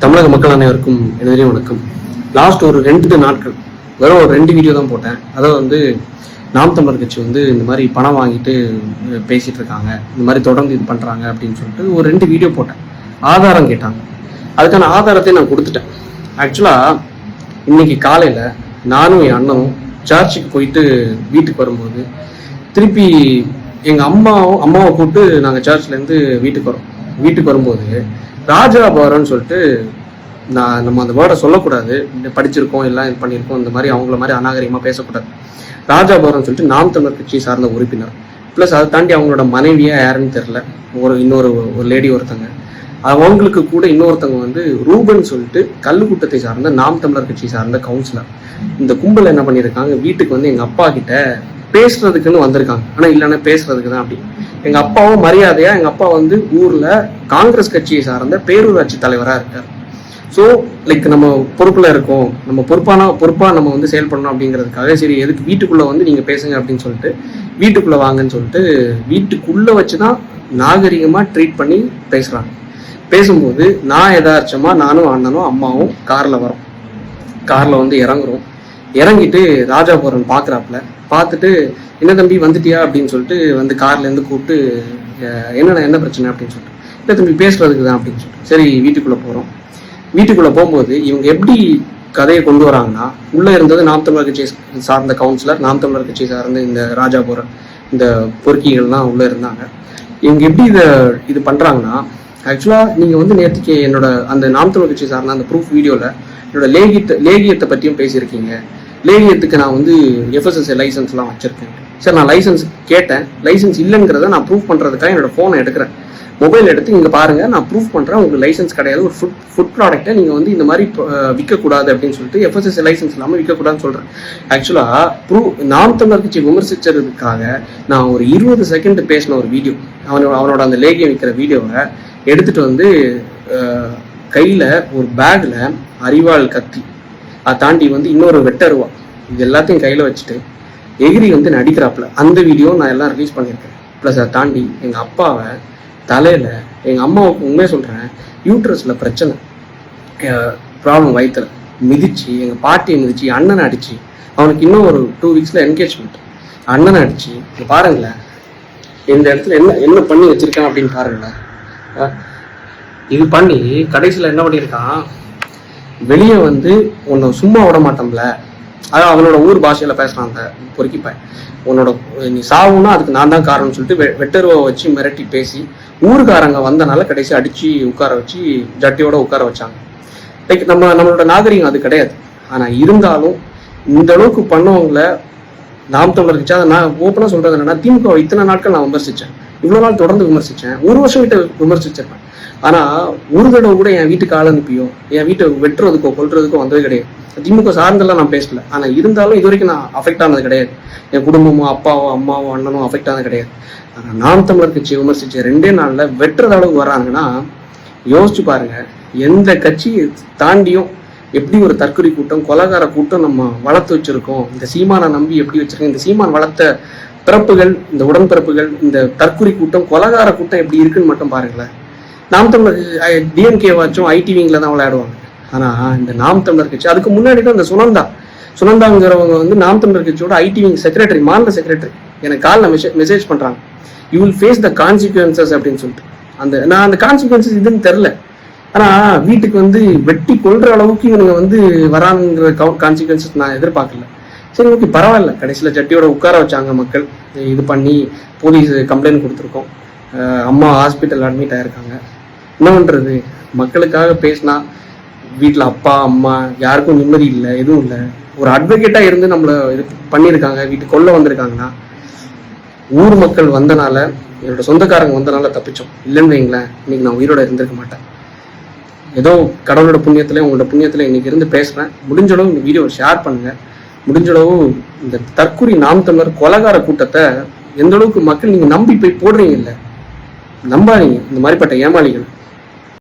தமிழக மக்கள் அனைவருக்கும் எனதே வணக்கம். லாஸ்ட் ஒரு 2 நாட்கள் வெறும் ஒரு 2 வீடியோ தான் போட்டேன். அதாவது நாம் தமிழர் கட்சி இந்த மாதிரி பணம் வாங்கிட்டு பேசிட்டு இருக்காங்க, இந்த மாதிரி தொடர்ந்து இது பண்றாங்க அப்படின்னு சொல்லிட்டு ஒரு 2 வீடியோ போட்டேன். ஆதாரம் கேட்டாங்க, அதுக்கான ஆதாரத்தை நான் கொடுத்துட்டேன். ஆக்சுவலா இன்னைக்கு காலையில நானும் என் அண்ணனும் சர்ச்சுக்கு போயிட்டு வீட்டுக்கு வரும்போது திருப்பி எங்க அம்மாவை கூப்பிட்டு நாங்கள் சர்ச்ல இருந்து வீட்டுக்கு வரும்போது ராஜாபுரம்னு சொல்லிட்டு நம்ம அந்த வேர்டை சொல்லக்கூடாது, படிச்சிருக்கோம் எல்லாம் இது பண்ணியிருக்கோம், இந்த மாதிரி அவங்கள மாதிரி அநாகரிகமாக பேசக்கூடாது. ராஜாபுரம் சொல்லிட்டு நாம் தமிழர் கட்சி சார்ந்த உறுப்பினர், ப்ளஸ் அதை தாண்டி அவங்களோட மனைவியா யாருன்னு தெரில, இன்னொரு லேடி ஒருத்தங்க, அவங்களுக்கு கூட இன்னொருத்தவங்க ரூபன் சொல்லிட்டு கல்லுக்கூட்டத்தை சார்ந்த நாம் தமிழர் கட்சி சார்ந்த கவுன்சிலர். இந்த கும்பல் என்ன பண்ணியிருக்காங்க, வீட்டுக்கு எங்க அப்பா கிட்ட பேசுறதுக்குன்னு வந்திருக்காங்க. ஆனா இல்லைன்னா பேசுறதுக்கு தான் அப்படி. எங்க அப்பாவும் மரியாதையா, எங்க அப்பா ஊர்ல காங்கிரஸ் கட்சியை சார்ந்த பேரூராட்சி தலைவரா இருக்காரு. ஸோ நம்ம பொறுப்புல இருக்கோம், நம்ம பொறுப்பா நம்ம செயல்படணும் அப்படிங்கிறதுக்காக சரி எதுக்கு வீட்டுக்குள்ள நீங்க பேசுங்க அப்படின்னு சொல்லிட்டு வீட்டுக்குள்ள வாங்கன்னு சொல்லிட்டு வீட்டுக்குள்ள வச்சுதான் நாகரிகமா ட்ரீட் பண்ணி பேசுறாங்க. பேசும்போது நான் யதார்த்தமா நானும் அண்ணனும் அம்மாவும் கார்ல இறங்குறோம். இறங்கிட்டு ராஜாபுரம் பாக்குறாப்புல, பார்த்துட்டு என்ன தம்பி வந்துட்டியா அப்படின்னு சொல்லிட்டு கார்ல இருந்து கூப்பிட்டு என்ன பிரச்சனை அப்படின்னு சொல்லிட்டு, இல்லை தம்பி பேசுறதுக்கு தான் அப்படின்னு சொல்லிட்டு சரி வீட்டுக்குள்ள போறோம். வீட்டுக்குள்ள போகும்போது இவங்க எப்படி கதையை கொண்டு வராங்கன்னா, உள்ள இருந்தது நாம் தமிழர் கட்சி சார்ந்த கவுன்சிலர், நாம் தமிழர் கட்சி சார்ந்த இந்த ராஜாபுரம் இந்த பொறுக்கிகள்லாம் உள்ள இருந்தாங்க. இவங்க எப்படி இது பண்றாங்கன்னா, ஆக்சுவலா நீங்க நேற்றுக்கு என்னோட அந்த நாம் தமிழர் கட்சி சார்ந்த அந்த ப்ரூஃப் வீடியோல என்னோட லேகியத்தை பற்றியும் பேசியிருக்கீங்க. லேகியத்துக்கு நான் FSSAI லைசன்ஸ்லாம் வச்சிருக்கேன். சார் நான் லைசன்ஸ் கேட்டேன், லைசன்ஸ் இல்லைங்கிறத நான் ப்ரூஃப் பண்றதுக்காக என்னோட ஃபோனை எடுக்கிறேன், மொபைல் எடுத்து இங்கே பாருங்க நான் ப்ரூஃப் பண்றேன், உங்களுக்கு லைசன்ஸ் கிடையாது, ஒரு ஃபுட் ப்ராடக்டை நீங்க இந்த மாதிரி விற்கக்கூடாது அப்படின்னு சொல்லிட்டு FSSAI லைசன்ஸ் இல்லாமல் விற்கக்கூடாதுன்னு சொல்றேன். ஆக்சுவலா நாம் தமிழர் கட்சி விமர்சிச்சதுக்காக நான் ஒரு 20 செகண்ட் பேசின ஒரு வீடியோ, அவனோட அந்த லேகியம் விற்கிற வீடியோவை எடுத்துட்டு கையில ஒரு பேக்ல அரிவாள் கத்தி, அதை தாண்டி இன்னொரு வெட்டருவா, இது எல்லாத்தையும் கையில வச்சுட்டு எகிரி நடிக்கிறாப்புல அந்த வீடியோ நான் எல்லாம் ரிலீஸ் பண்ணியிருக்கேன். ப்ளஸ் அதை தாண்டி எங்க அப்பாவை தலையில, எங்க அம்மாவுக்கு உண்மையை சொல்றேன், யூட்ரஸ்ல பிரச்சனை ப்ராப்ளம், வயிற்றுல மிதிச்சு, எங்க பாட்டியை மிதிச்சு, அண்ணனை அடிச்சு, அவனுக்கு இன்னும் ஒரு 2 வீக்ஸ்ல என்கேஜ்மெண்ட், அண்ணனை அடிச்சு பாருங்களேன் இந்த இடத்துல என்ன பண்ணி வச்சிருக்கேன் அப்படின்னு பாருங்களேன். இது பண்ணி கடைசியில் என்ன பண்ணியிருக்கான், வெளியே உன்னை சும்மா விட மாட்டோம்ல, அதான் அவனோட ஊர் பாஷையில பேசுறான் அந்த பொறுக்கிப்பேன், உன்னோட நீ சாவுன்னா அதுக்கு நான் தான் காரணம்னு சொல்லிட்டு வெட்டருவை வச்சு மிரட்டி பேசி ஊருக்காரங்க வந்தனால கடைசி அடிச்சு உட்கார வச்சு ஜட்டியோட உட்கார வச்சாங்க. நம்மளோட நாகரிகம் அது கிடையாது. ஆனா இருந்தாலும் இந்த அளவுக்கு பண்ணவங்கள நாம் தமிழர் கட்சி, அதை நான் ஓப்பனா சொல்றது என்னன்னா, திமுக இத்தனை நாட்கள் நான் விமர்சிச்சேன், இவ்வளவு நாள் தொடர்ந்து விமர்சிச்சேன், 1 வருஷம் கிட்ட விமர்சிச்சிருப்பேன். ஆனா ஒரு தடவை கூட என் வீட்டுக்கு ஆள் அனுப்பியோ என் வீட்டை வெட்டுறதுக்கோ கொல்றதுக்கோ வந்தது கிடையாது. திமுக சார்ந்தெல்லாம் நான் பேசல, ஆனா இருந்தாலும் இது வரைக்கும் நான் அஃபெக்ட் ஆனது கிடையாது. என் குடும்பமோ அப்பாவோ அம்மாவோ அண்ணனோ அஃபெக்ட் ஆனது கிடையாது. ஆனா நாம் தமிழர் கட்சி விமர்சிச்ச 2 நாள்ல வெட்டுறது அளவுக்கு வராங்கன்னா யோசிச்சு பாருங்க. எந்த கட்சியை தாண்டியும் எப்படி ஒரு தற்கொலை கூட்டம், கொலகார கூட்டம் நம்ம வளர்த்து வச்சிருக்கோம், இந்த சீமானை நம்பி எப்படி வச்சிருக்கோம், இந்த சீமான் வளர்த்த பிறப்புகள், இந்த உடன்பிறப்புகள், இந்த தற்கொலை கூட்டம், கொலகார கூட்டம் எப்படி இருக்குன்னு மட்டும் பாருங்களேன். நாம் தமிழர் டிஎம்கே வாச்சும் ஐடிவிங்கில் தான் விளையாடுவாங்க. ஆனா இந்த நாம் தமிழர் கட்சி, அதுக்கு முன்னாடி தான் இந்த சுனந்தாங்கிறவங்க நாம் தமிழர் கட்சியோட ஐடிவிங் செக்ரட்டரி, மாநில செக்ரட்டரி, எனக்கு காலில் மெசேஜ் பண்றாங்க, you will face the consequences அப்படின்னு சொல்லிட்டு. நான் அந்த கான்சிக்வன்சஸ் இதுன்னு தெரில, ஆனா வீட்டுக்கு வெட்டி கொள்ற அளவுக்கு இவனுங்க வராங்கிற கான்சிக்வன்சஸ் நான் எதிர்பார்க்கல. சரி ஓகே பரவாயில்ல, கடைசியில் ஜட்டியோட உட்கார வச்சாங்க மக்கள், இது பண்ணி போலீஸ் கம்ப்ளைண்ட் கொடுத்துருக்கோம், அம்மா ஹாஸ்பிட்டல் அட்மிட் ஆயிருக்காங்க. என்ன பண்றது, மக்களுக்காக பேசினா வீட்டில் அப்பா அம்மா யாருக்கும் நிம்மதி இல்லை, எதுவும் இல்லை. ஒரு அட்வொகேட்டா இருந்து நம்மளை இது பண்ணியிருக்காங்க, வீட்டுக்கு கொள்ள வந்திருக்காங்கன்னா, ஊர் மக்கள் வந்தனால, என்னோட சொந்தக்காரங்க வந்தனால தப்பிச்சோம். இல்லைன்னு வைங்களேன், இன்னைக்கு நான் உயிரோட இருந்திருக்க மாட்டேன். ஏதோ கடவுளோட புண்ணியத்துல, உங்களோட புண்ணியத்துல இன்னைக்கு இருந்து பேசுறேன். முடிஞ்ச அளவு இந்த வீடியோவை ஷேர் பண்ணுங்க. முடிஞ்ச அளவு இந்த தற்கொலை நாம் தமிழர் கொலகார கூட்டத்தை எந்த அளவுக்கு மக்கள் நீங்க நம்பி போய் போடுறீங்க, இல்லை நம்பாதீங்க இந்த மாதிரிப்பட்ட ஏமாளிகள்.